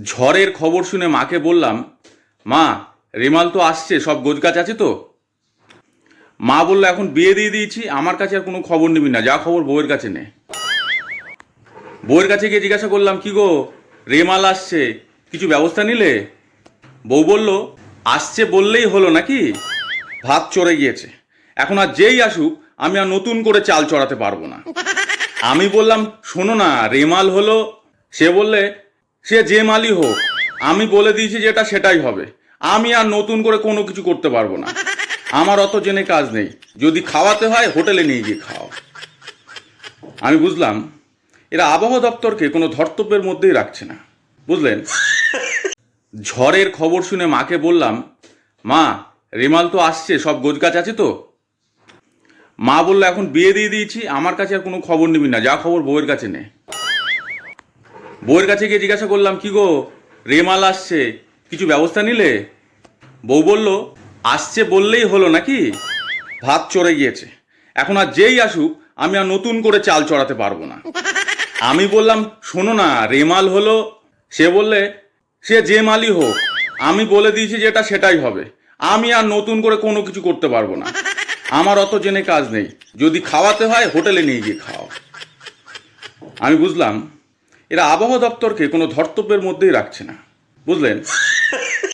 ঝড়ের খবর শুনে মাকে বললাম, মা রেমাল তো আসছে, সব গোছগাছ আছে তো? মা বললো, এখন বিয়ে দিয়ে দিয়েছি, আমার কাছে আর কোনো খবর নিবি না, যা খবর বউয়ের কাছে নে। বউয়ের কাছে গিয়ে জিজ্ঞাসা করলাম, কি গো রেমাল আসছে, কিছু ব্যবস্থা নিলে? বউ বলল, আসছে বললেই হলো নাকি, ভাত চড়ে গিয়েছে, এখন আর যেই আসুক আমি আর নতুন করে চাল চড়াতে পারবো না। আমি বললাম, শোনো না, রেমাল হলো। সে বললে, সে যে মালই হোক, আমি বলে দিয়েছি যেটা সেটাই হবে, আমি আর নতুন করে কোনো কিছু করতে পারবো না, আমার অত জেনে কাজ নেই, যদি খাওয়াতে হয় হোটেলে নিয়ে গিয়ে খাও। আমি বুঝলাম এরা আবহাওয়া দপ্তরকে কোনো ধর্তব্যের মধ্যেই রাখছে না, বুঝলেন। ঝড়ের খবর শুনে মাকে বললাম, মা রেমাল তো আসছে, সব গোছগাছ আছে তো? মা বললো, এখন বিয়ে দিয়ে দিয়েছি, আমার কাছে আর কোনো খবর নিবি না, যা খবর বউয়ের কাছে নে। বউয়ের কাছে গিয়ে জিজ্ঞাসা করলাম, কি গো রেমাল আসছে, কিছু ব্যবস্থা নিলে? বউ বলল, আসছে বললেই হলো নাকি, ভাত চড়ে গিয়েছে, এখন আর যেই আসুক আমি আর নতুন করে চাল চড়াতে পারবো না। আমি বললাম, শোনো না, রেমাল হলো। সে বললে, সে যে মালই হোক, আমি বলে দিয়েছি যেটা সেটাই হবে, আমি আর নতুন করে কোনো কিছু করতে পারবো না, আমার অত জেনে কাজ নেই, যদি খাওয়াতে হয় হোটেলে নিয়ে গিয়ে খাও। আমি বুঝলাম এরা আবহাওয়া দপ্তরকে কোনো ধর্তব্যের মধ্যেই রাখছে না, বুঝলেন।